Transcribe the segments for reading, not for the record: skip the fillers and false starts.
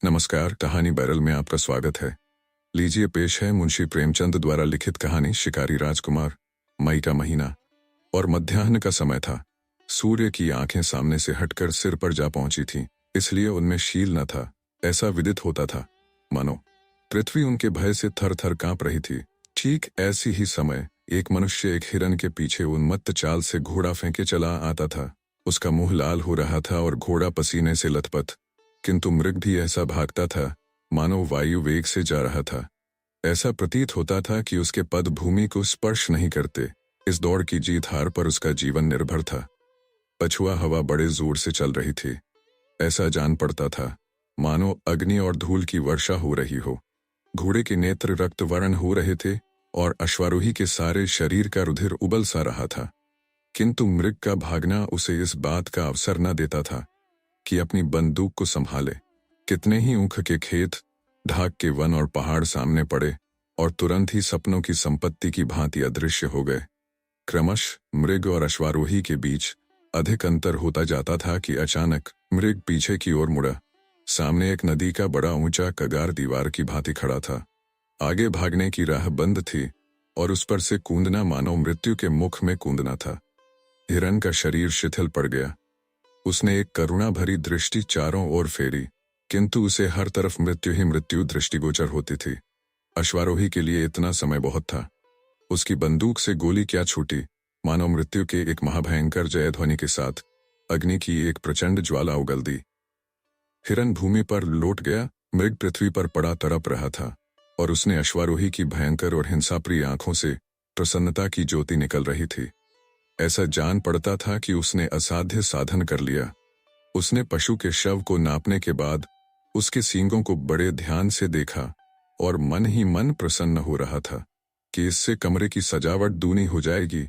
नमस्कार, कहानी बैरल में आपका स्वागत है। लीजिए पेश है मुंशी प्रेमचंद द्वारा लिखित कहानी शिकारी राजकुमार। मई का महीना और मध्याह्न का समय था। सूर्य की आंखें सामने से हटकर सिर पर जा पहुंची थीं, इसलिए उनमें शील न था। ऐसा विदित होता था मानो पृथ्वी उनके भय से थर थर कांप रही थी। ठीक ऐसी ही समय एक मनुष्य एक हिरन के पीछे उन्मत्त चाल से घोड़ा फेंके चला आता था। उसका मुंह लाल हो रहा था और घोड़ा पसीने से लथपथ, किंतु मृग भी ऐसा भागता था मानो वायु वेग से जा रहा था। ऐसा प्रतीत होता था कि उसके पद भूमि को स्पर्श नहीं करते। इस दौड़ की जीत हार पर उसका जीवन निर्भर था। पछुआ हवा बड़े जोर से चल रही थी। ऐसा जान पड़ता था मानो अग्नि और धूल की वर्षा हो रही हो। घोड़े के नेत्र रक्त वर्ण हो रहे थे और अश्वारोही के सारे शरीर का रुधिर उबल सा रहा था, किंतु मृग का भागना उसे इस बात का अवसर न देता था कि अपनी बंदूक को संभाले। कितने ही ऊख के खेत, ढाक के वन और पहाड़ सामने पड़े और तुरंत ही सपनों की संपत्ति की भांति अदृश्य हो गए। क्रमश मृग और अश्वारोही के बीच अधिक अंतर होता जाता था कि अचानक मृग पीछे की ओर मुड़ा। सामने एक नदी का बड़ा ऊंचा कगार दीवार की भांति खड़ा था। आगे भागने की राह बंद थी और उस पर से कूदना मानो मृत्यु के मुख में कूदना था। हिरन का शरीर शिथिल पड़ गया। उसने एक करुणा भरी दृष्टि चारों ओर फेरी, किंतु उसे हर तरफ मृत्यु ही मृत्यु दृष्टिगोचर होती थी। अश्वारोही के लिए इतना समय बहुत था। उसकी बंदूक से गोली क्या छूटी, मानो मृत्यु के एक महाभयंकर जयध्वनि के साथ अग्नि की एक प्रचंड ज्वाला उगल दी। हिरन भूमि पर लौट गया, मृग पृथ्वी पर पड़ा तड़प रहा था और उसने अश्वारोही की भयंकर और हिंसाप्रिय आंखों से प्रसन्नता की ज्योति निकल रही थी। ऐसा जान पड़ता था कि उसने असाध्य साधन कर लिया। उसने पशु के शव को नापने के बाद उसके सींगों को बड़े ध्यान से देखा और मन ही मन प्रसन्न हो रहा था कि इससे कमरे की सजावट दूनी हो जाएगी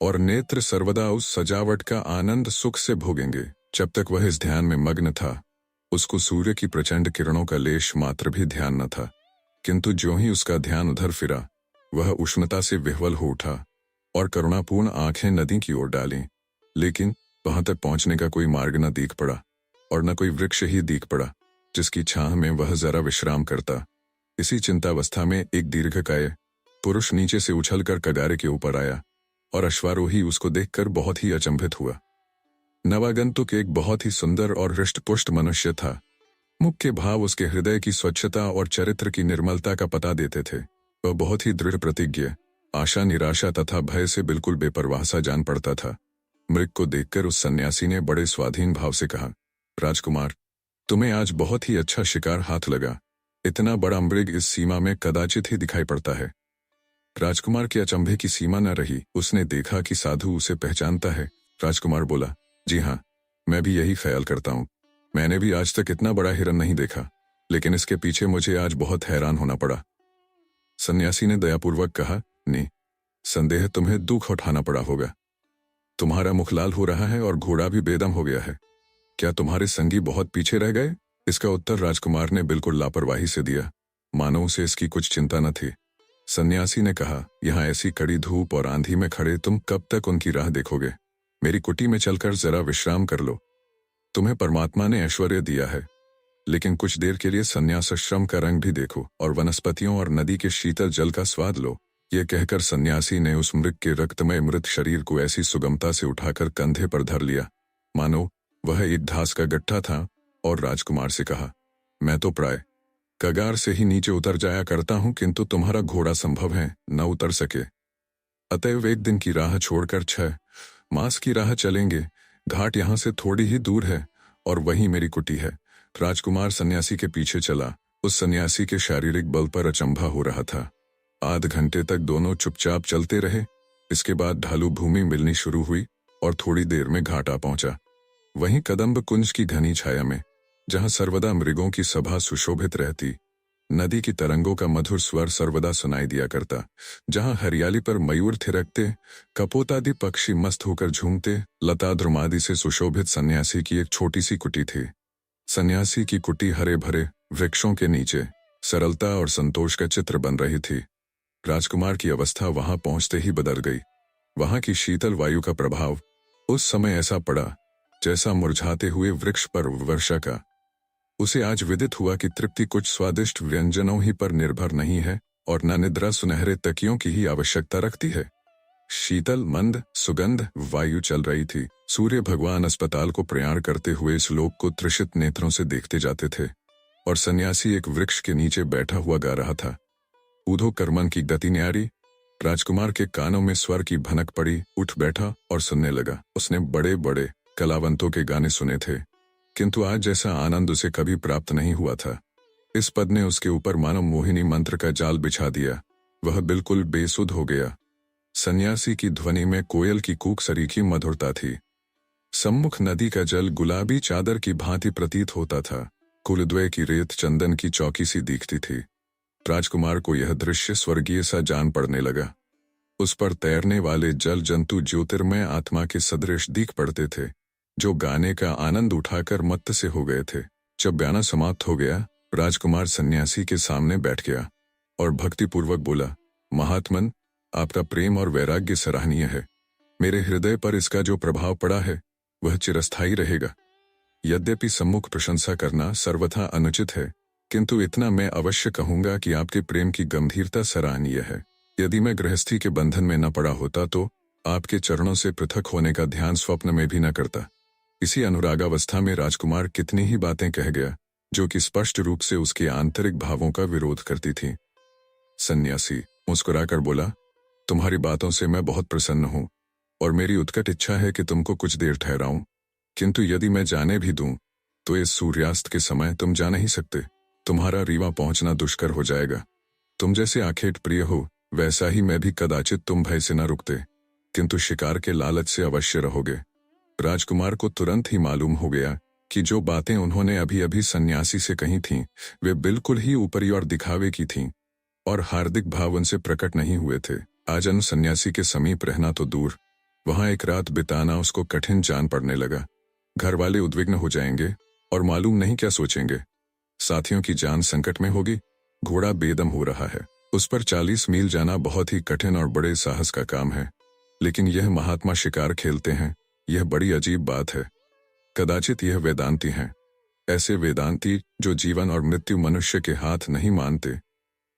और नेत्र सर्वदा उस सजावट का आनंद सुख से भोगेंगे। जब तक वह इस ध्यान में मग्न था, उसको सूर्य की प्रचंड किरणों का लेश मात्र भी ध्यान न था, किंतु ज्यों ही उसका ध्यान उधर फिरा, वह उष्णता से विह्वल हो उठा और करुणापूर्ण आंखें नदी की ओर डालीं। लेकिन वहां तक पहुंचने का कोई मार्ग न दिख पड़ा और न कोई वृक्ष ही दिख पड़ा जिसकी छाह में वह जरा विश्राम करता। इसी चिंतावस्था में एक दीर्घकाय पुरुष नीचे से उछलकर कगारे के ऊपर आया और अश्वारोही उसको देखकर बहुत ही अचंभित हुआ। नवागंतुक एक बहुत ही सुंदर और हृष्टपुष्ट मनुष्य था। मुख के भाव उसके हृदय की स्वच्छता और चरित्र की निर्मलता का पता देते थे। वह बहुत ही दृढ़ प्रतिज्ञ, आशा निराशा तथा भय से बिल्कुल बेपरवाह सा जान पड़ता था। मृग को देखकर उस सन्यासी ने बड़े स्वाधीन भाव से कहा, राजकुमार, तुम्हें आज बहुत ही अच्छा शिकार हाथ लगा। इतना बड़ा मृग इस सीमा में कदाचित ही दिखाई पड़ता है। राजकुमार के अचंभे की सीमा न रही। उसने देखा कि साधु उसे पहचानता है। राजकुमार बोला, जी हाँ, मैं भी यही ख्याल करता हूँ। मैंने भी आज तक इतना बड़ा हिरन नहीं देखा, लेकिन इसके पीछे मुझे आज बहुत हैरान होना पड़ा। सन्यासी ने दयापूर्वक कहा, नहीं, संदेह तुम्हें दुख उठाना पड़ा होगा। तुम्हारा मुख लाल हो रहा है और घोड़ा भी बेदम हो गया है। क्या तुम्हारे संगी बहुत पीछे रह गए? इसका उत्तर राजकुमार ने बिल्कुल लापरवाही से दिया, मानो उसे इसकी कुछ चिंता न थी। सन्यासी ने कहा, यहाँ ऐसी कड़ी धूप और आंधी में खड़े तुम कब तक उनकी राह देखोगे? मेरी कुटी में चलकर जरा विश्राम कर लो। तुम्हें परमात्मा ने ऐश्वर्य दिया है, लेकिन कुछ देर के लिए संन्यासाश्रम का रंग भी देखो और वनस्पतियों और नदी के शीतल जल का स्वाद लो। ये कहकर सन्यासी ने उस मृग के रक्तमय मृत शरीर को ऐसी सुगमता से उठाकर कंधे पर धर लिया मानो वह एक घास का गट्ठा था और राजकुमार से कहा, मैं तो प्राय कगार से ही नीचे उतर जाया करता हूं, किंतु तुम्हारा घोड़ा संभव है न उतर सके। अतएव एक दिन की राह छोड़कर 6 मास की राह चलेंगे। घाट यहां से थोड़ी ही दूर है और वहीं मेरी कुटी है। राजकुमार सन्यासी के पीछे चला। उस सन्यासी के शारीरिक बल पर अचंभा हो रहा था। आध घंटे तक दोनों चुपचाप चलते रहे। इसके बाद ढालू भूमि मिलनी शुरू हुई और थोड़ी देर में घाट आ पहुंचा। वहीं कदम्ब कुंज की घनी छाया में, जहां सर्वदा मृगों की सभा सुशोभित रहती, नदी की तरंगों का मधुर स्वर सर्वदा सुनाई दिया करता, जहां हरियाली पर मयूर थिरकते, कपोतादि पक्षी मस्त होकर झूमते, लता ध्रुमादि से सुशोभित सन्यासी की एक छोटी सी कुटी थी। सन्यासी की कुटी हरे भरे वृक्षों के नीचे सरलता और संतोष का चित्र बन रही थी। राजकुमार की अवस्था वहां पहुंचते ही बदल गई। वहां की शीतल वायु का प्रभाव उस समय ऐसा पड़ा जैसा मुरझाते हुए वृक्ष पर वर्षा का। उसे आज विदित हुआ कि तृप्ति कुछ स्वादिष्ट व्यंजनों ही पर निर्भर नहीं है और न निद्रा सुनहरे तकियों की ही आवश्यकता रखती है। शीतल मंद सुगंध वायु चल रही थी। सूर्य भगवान अस्पताल को प्रयाण करते हुए इस लोक को त्रिषित नेत्रों से देखते जाते थे और सन्यासी एक वृक्ष के नीचे बैठा हुआ गा रहा था। ऊधो कर्मन की गति न्यारी। राजकुमार के कानों में स्वर की भनक पड़ी, उठ बैठा और सुनने लगा। उसने बड़े बड़े कलावंतों के गाने सुने थे, किंतु आज जैसा आनंद उसे कभी प्राप्त नहीं हुआ था। इस पद ने उसके ऊपर मानो मोहिनी मंत्र का जाल बिछा दिया। वह बिल्कुल बेसुध हो गया। सन्यासी की ध्वनि में कोयल की कूक सरीखी मधुरता थी। सम्मुख नदी का जल गुलाबी चादर की भांति प्रतीत होता था। कुलद्वय की रेत चंदन की चौकी सी दिखती थी। राजकुमार को यह दृश्य स्वर्गीय सा जान पड़ने लगा। उस पर तैरने वाले जल जंतु ज्योतिर्मय आत्मा के सदृश दिख पड़ते थे, जो गाने का आनंद उठाकर मत्त से हो गए थे। जब गाना समाप्त हो गया, राजकुमार सन्यासी के सामने बैठ गया और भक्तिपूर्वक बोला, महात्मन, आपका प्रेम और वैराग्य सराहनीय है। मेरे हृदय पर इसका जो प्रभाव पड़ा है वह चिरस्थायी रहेगा। यद्यपि सम्मुख प्रशंसा करना सर्वथा अनुचित है, किंतु इतना मैं अवश्य कहूंगा कि आपके प्रेम की गंभीरता सराहनीय है। यदि मैं गृहस्थी के बंधन में न पड़ा होता तो आपके चरणों से पृथक होने का ध्यान स्वप्न में भी न करता। इसी अनुरागावस्था में राजकुमार कितनी ही बातें कह गया जो कि स्पष्ट रूप से उसके आंतरिक भावों का विरोध करती थी। सन्यासी मुस्कुराकर बोला, तुम्हारी बातों से मैं बहुत प्रसन्न हूं और मेरी उत्कट इच्छा है कि तुमको कुछ देर ठहराऊं, किंतु यदि मैं जाने भी दूं तो इस सूर्यास्त के समय तुम जा नहीं सकते। तुम्हारा रीवा पहुंचना दुष्कर हो जाएगा। तुम जैसे आखेट प्रिय हो वैसा ही मैं भी कदाचित तुम भय से न रुकते, किंतु शिकार के लालच से अवश्य रहोगे। राजकुमार को तुरंत ही मालूम हो गया कि जो बातें उन्होंने अभी अभी सन्यासी से कही थीं वे बिल्कुल ही ऊपरी और दिखावे की थीं और हार्दिक भाव उनसे प्रकट नहीं हुए थे। आजन सन्यासी के समीप रहना तो दूर, वहां एक रात बिताना उसको कठिन जान पड़ने लगा। घर वाले उद्विग्न हो जाएंगे और मालूम नहीं क्या सोचेंगे। साथियों की जान संकट में होगी। घोड़ा बेदम हो रहा है। उस पर 40 मील जाना बहुत ही कठिन और बड़े साहस का काम है, लेकिन यह महात्मा शिकार खेलते हैं, यह बड़ी अजीब बात है। कदाचित यह वेदांती हैं, ऐसे वेदांती जो जीवन और मृत्यु मनुष्य के हाथ नहीं मानते।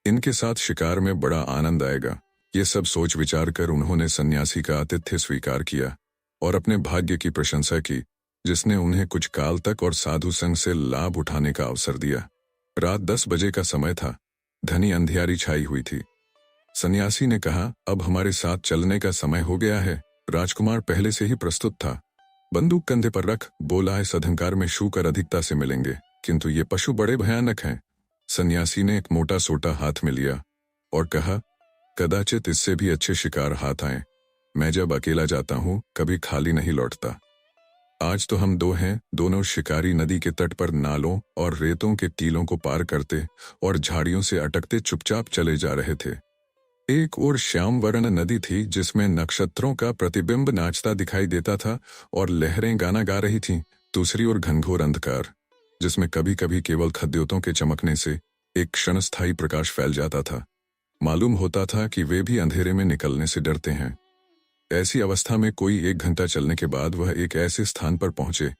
इनके साथ शिकार में बड़ा आनंद आएगा। ये सब सोच विचार कर उन्होंने सन्यासी का आतिथ्य स्वीकार किया और अपने भाग्य की प्रशंसा की, जिसने उन्हें कुछ काल तक और साधु संग से लाभ उठाने का अवसर दिया। रात 10 बजे का समय था। घनी अंधियारी छाई हुई थी। सन्यासी ने कहा, अब हमारे साथ चलने का समय हो गया है। राजकुमार पहले से ही प्रस्तुत था। बंदूक कंधे पर रख बोला, इस अधंकार में शूकर अधिकता से मिलेंगे, किंतु ये पशु बड़े भयानक हैं। सन्यासी ने एक मोटा सोटा हाथ में लिया और कहा, कदाचित इससे भी अच्छे शिकार हाथ आए। मैं जब अकेला जाता हूं कभी खाली नहीं लौटता। आज तो हम दो हैं। दोनों शिकारी नदी के तट पर नालों और रेतों के टीलों को पार करते और झाड़ियों से अटकते चुपचाप चले जा रहे थे। एक ओर श्याम वर्ण नदी थी जिसमें नक्षत्रों का प्रतिबिंब नाचता दिखाई देता था और लहरें गाना गा रही थीं। दूसरी ओर घनघोर अंधकार, जिसमें कभी कभी केवल खद्योतों के चमकने से एक क्षणस्थायी प्रकाश फैल जाता था। मालूम होता था कि वे भी अंधेरे में निकलने से डरते हैं। ऐसी अवस्था में कोई 1 घंटा चलने के बाद वह एक ऐसे स्थान पर पहुंचे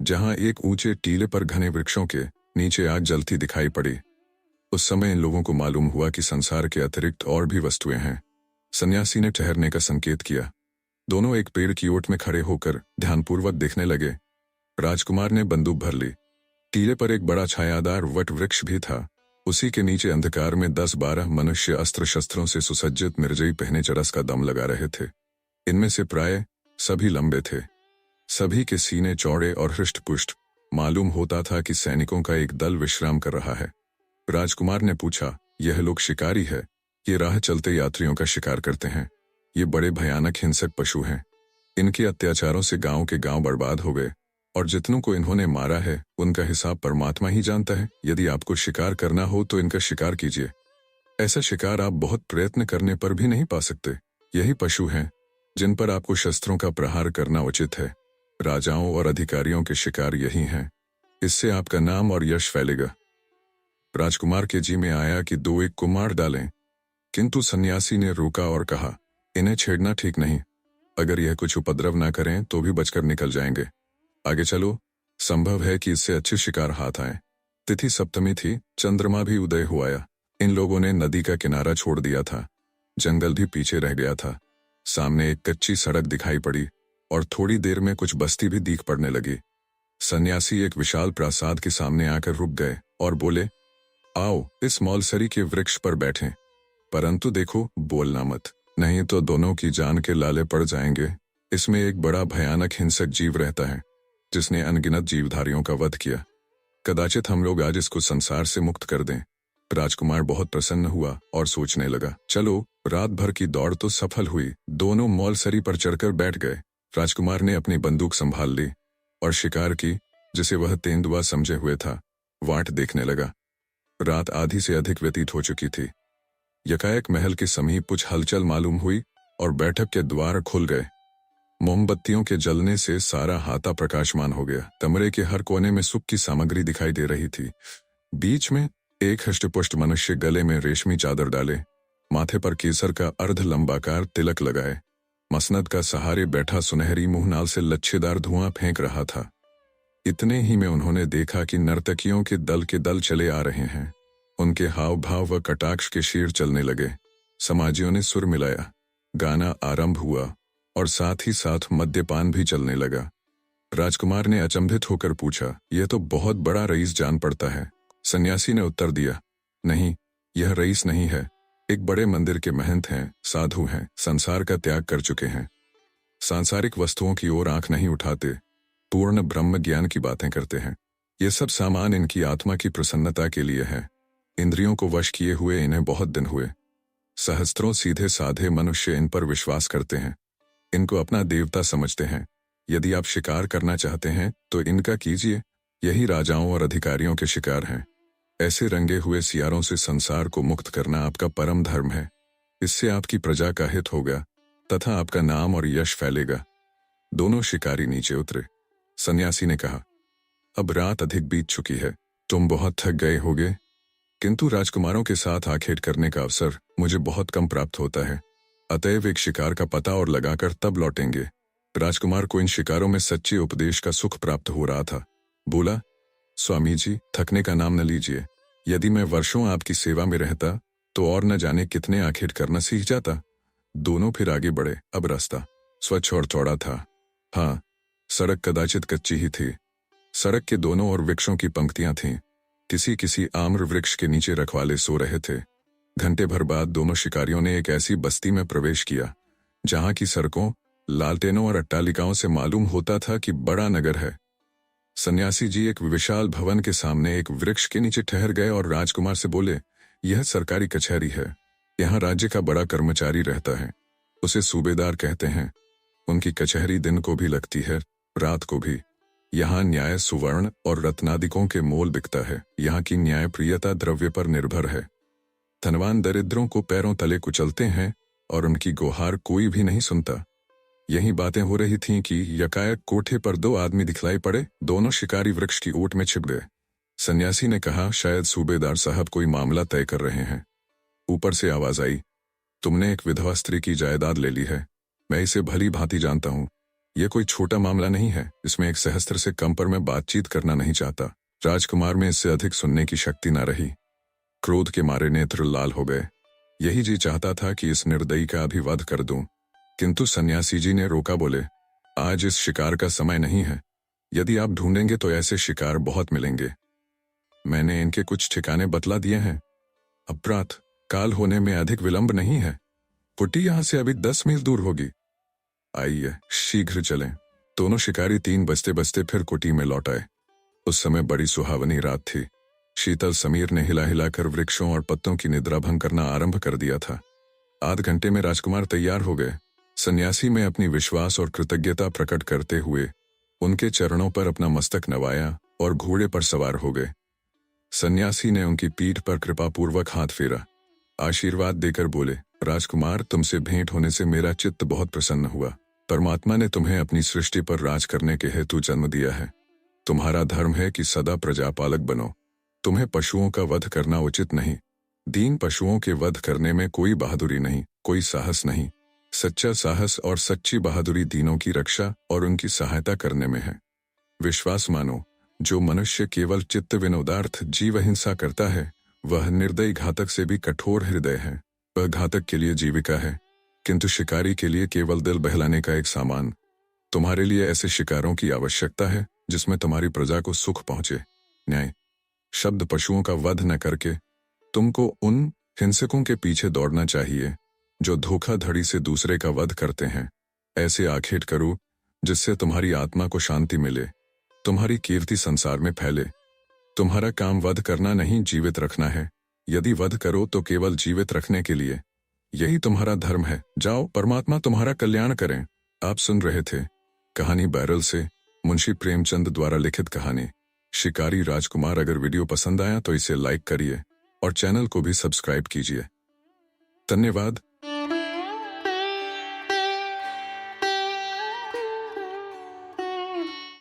जहां एक ऊंचे टीले पर घने वृक्षों के नीचे आग जलती दिखाई पड़ी। उस समय इन लोगों को मालूम हुआ कि संसार के अतिरिक्त और भी वस्तुएं हैं। सन्यासी ने ठहरने का संकेत किया। दोनों एक पेड़ की ओट में खड़े होकर ध्यानपूर्वक देखने लगे। राजकुमार ने बंदूक भर ली। टीले पर एक बड़ा छायादार वट वृक्ष भी था। उसी के नीचे अंधकार में 10-12 मनुष्य अस्त्र शस्त्रों से सुसज्जित निर्जयी पहने चरस का दम लगा रहे थे। इनमें से प्राय सभी लंबे थे। सभी के सीने चौड़े और हृष्टपुष्ट। मालूम होता था कि सैनिकों का एक दल विश्राम कर रहा है। राजकुमार ने पूछा, यह लोग शिकारी है? ये राह चलते यात्रियों का शिकार करते हैं। ये बड़े भयानक हिंसक पशु हैं। इनके अत्याचारों से गांव के गांव बर्बाद हो गए और जितनों को इन्होंने मारा है उनका हिसाब परमात्मा ही जानता है। यदि आपको शिकार करना हो तो इनका शिकार कीजिए। ऐसा शिकार आप बहुत प्रयत्न करने पर भी नहीं पा सकते। यही पशु हैं जिन पर आपको शस्त्रों का प्रहार करना उचित है। राजाओं और अधिकारियों के शिकार यही हैं। इससे आपका नाम और यश फैलेगा। राजकुमार के जी में आया कि 2-1 को मार डालें, किंतु सन्यासी ने रोका और कहा, इन्हें छेड़ना ठीक नहीं। अगर यह कुछ उपद्रव ना करें तो भी बचकर निकल जाएंगे। आगे चलो, संभव है कि इससे अच्छे शिकार हाथ आए। तिथि सप्तमी थी, चंद्रमा भी उदय हुआ। इन लोगों ने नदी का किनारा छोड़ दिया था। जंगल भी पीछे रह गया था। सामने एक कच्ची सड़क दिखाई पड़ी और थोड़ी देर में कुछ बस्ती भी दिख पड़ने लगी। सन्यासी एक विशाल प्रासाद के सामने आकर रुक गए और बोले, आओ इस मौलसरी के वृक्ष पर बैठें, परंतु देखो बोलना मत, नहीं तो दोनों की जान के लाले पड़ जाएंगे। इसमें एक बड़ा भयानक हिंसक जीव रहता है जिसने अनगिनत जीवधारियों का वध किया। कदाचित हम लोग आज इसको संसार से मुक्त कर दें। राजकुमार बहुत प्रसन्न हुआ और सोचने लगा, चलो रात भर की दौड़ तो सफल हुई। दोनों मौलसरी पर चढ़कर बैठ गए। राजकुमार ने अपनी बंदूक संभाल ली और शिकार की, जिसे वह तेंदुआ समझे हुए था, वाट देखने लगा। रात आधी से अधिक व्यतीत हो चुकी थी। यकाएक महल के समीप कुछ हलचल मालूम हुई और बैठक के द्वार खुल गए। मोमबत्तियों के जलने से सारा हाता प्रकाशमान हो गया। कमरे के हर कोने में सुख की सामग्री दिखाई दे रही थी। बीच में एक हष्टपुष्ट मनुष्य गले में रेशमी चादर डाले, माथे पर केसर का अर्ध लंबाकार तिलक लगाए, मसनद का सहारे बैठा सुनहरी मुंहनाल से लच्छेदार धुआं फेंक रहा था। इतने ही में उन्होंने देखा कि नर्तकियों के दल चले आ रहे हैं। उनके हाव भाव व कटाक्ष के शीर चलने लगे। समाजियों ने सुर मिलाया, गाना आरंभ हुआ और साथ ही साथ मद्यपान भी चलने लगा। राजकुमार ने अचंभित होकर पूछा, यह तो बहुत बड़ा रईस जान पड़ता है। सन्यासी ने उत्तर दिया, नहीं, यह रईस नहीं है, एक बड़े मंदिर के महंत हैं, साधु हैं, संसार का त्याग कर चुके हैं, सांसारिक वस्तुओं की ओर आंख नहीं उठाते, पूर्ण ब्रह्म ज्ञान की बातें करते हैं। ये सब सामान इनकी आत्मा की प्रसन्नता के लिए है। इंद्रियों को वश किए हुए इन्हें बहुत दिन हुए। सहस्त्रों सीधे साधे मनुष्य इन पर विश्वास करते हैं, इनको अपना देवता समझते हैं। यदि आप शिकार करना चाहते हैं तो इनका कीजिए, यही राजाओं और अधिकारियों के शिकार हैं। ऐसे रंगे हुए सियारों से संसार को मुक्त करना आपका परम धर्म है। इससे आपकी प्रजा का हित होगा तथा आपका नाम और यश फैलेगा। दोनों शिकारी नीचे उतरे। सन्यासी ने कहा, अब रात अधिक बीत चुकी है, तुम बहुत थक गए होगे, किंतु राजकुमारों के साथ आखेट करने का अवसर मुझे बहुत कम प्राप्त होता है, अतएव एक शिकार का पता और लगाकर तब लौटेंगे। राजकुमार को इन शिकारों में सच्चे उपदेश का सुख प्राप्त हो रहा था। बोला, स्वामी जी, थकने का नाम न लीजिए। यदि मैं वर्षों आपकी सेवा में रहता तो और न जाने कितने आखेट करना सीख जाता। दोनों फिर आगे बढ़े। अब रास्ता स्वच्छ और चौड़ा था। हाँ, सड़क कदाचित कच्ची ही थी। सड़क के दोनों ओर वृक्षों की पंक्तियां थीं। किसी किसी आम्र वृक्ष के नीचे रखवाले सो रहे थे। घंटे भर बाद दोनों शिकारियों ने एक ऐसी बस्ती में प्रवेश किया जहां की सड़कों, लालटेनों और अट्टालिकाओं से मालूम होता था कि बड़ा नगर है। सन्यासी जी एक विशाल भवन के सामने एक वृक्ष के नीचे ठहर गए और राजकुमार से बोले, यह सरकारी कचहरी है। यहाँ राज्य का बड़ा कर्मचारी रहता है, उसे सूबेदार कहते हैं। उनकी कचहरी दिन को भी लगती है, रात को भी। यहाँ न्याय सुवर्ण और रत्नादिकों के मोल बिकता है। यहाँ की न्यायप्रियता द्रव्य पर निर्भर है। धनवान दरिद्रों को पैरों तले कुचलते हैं और उनकी गुहार कोई भी नहीं सुनता। यही बातें हो रही थीं कि यकायक कोठे पर दो आदमी दिखलाई पड़े। दोनों शिकारी वृक्ष की ओट में छिप गए। सन्यासी ने कहा, शायद सूबेदार साहब कोई मामला तय कर रहे हैं। ऊपर से आवाज आई, तुमने एक विधवा स्त्री की जायदाद ले ली है। मैं इसे भली भांति जानता हूँ। यह कोई छोटा मामला नहीं है। इसमें एक सहस्त्र से कम पर मैं बातचीत करना नहीं चाहता। राजकुमार में इससे अधिक सुनने की शक्ति न रही। क्रोध के मारे नेत्र लाल हो गए। यही जी चाहता था कि इस निर्दयी का अभिवध कर दूं, किंतु सन्यासी जी ने रोका। बोले, आज इस शिकार का समय नहीं है। यदि आप ढूंढेंगे तो ऐसे शिकार बहुत मिलेंगे। मैंने इनके कुछ ठिकाने बतला दिए हैं। अपराध काल होने में अधिक विलंब नहीं है। कुटी यहां से अभी 10 मील दूर होगी। आइए शीघ्र चलें। दोनों शिकारी 3 बजते बजते फिर कुटी में लौट आए। उस समय बड़ी सुहावनी रात थी। शीतल समीर ने हिला हिलाकर वृक्षों और पत्तों की निद्रा भंग करना आरंभ कर दिया था। आध घंटे में राजकुमार तैयार हो गए। सन्यासी में अपनी विश्वास और कृतज्ञता प्रकट करते हुए उनके चरणों पर अपना मस्तक नवाया और घोड़े पर सवार हो गए। सन्यासी ने उनकी पीठ पर कृपापूर्वक हाथ फेरा, आशीर्वाद देकर बोले, राजकुमार, तुमसे भेंट होने से मेरा चित्त बहुत प्रसन्न हुआ। परमात्मा ने तुम्हें अपनी सृष्टि पर राज करने के हेतु जन्म दिया है। तुम्हारा धर्म है कि सदा प्रजापालक बनो। तुम्हें पशुओं का वध करना उचित नहीं। दीन पशुओं के वध करने में कोई बहादुरी नहीं, कोई साहस नहीं। सच्चा साहस और सच्ची बहादुरी दीनों की रक्षा और उनकी सहायता करने में है। विश्वास मानो, जो मनुष्य केवल चित्त विनोदार्थ जीव हिंसा करता है, वह निर्दयी घातक से भी कठोर हृदय है। वह घातक के लिए जीविका है, किंतु शिकारी के लिए केवल दिल बहलाने का एक सामान। तुम्हारे लिए ऐसे शिकारों की आवश्यकता है जिसमें तुम्हारी प्रजा को सुख पहुंचे। न्याय शब्द पशुओं का वध न करके तुमको उन हिंसकों के पीछे दौड़ना चाहिए जो धोखाधड़ी से दूसरे का वध करते हैं। ऐसे आखेट करो जिससे तुम्हारी आत्मा को शांति मिले, तुम्हारी कीर्ति संसार में फैले। तुम्हारा काम वध करना नहीं, जीवित रखना है। यदि वध करो तो केवल जीवित रखने के लिए, यही तुम्हारा धर्म है। जाओ, परमात्मा तुम्हारा कल्याण करें। आप सुन रहे थे कहानी बैरल से मुंशी प्रेमचंद द्वारा लिखित कहानी शिकारी राजकुमार। अगर वीडियो पसंद आया तो इसे लाइक करिए और चैनल को भी सब्सक्राइब कीजिए। धन्यवाद।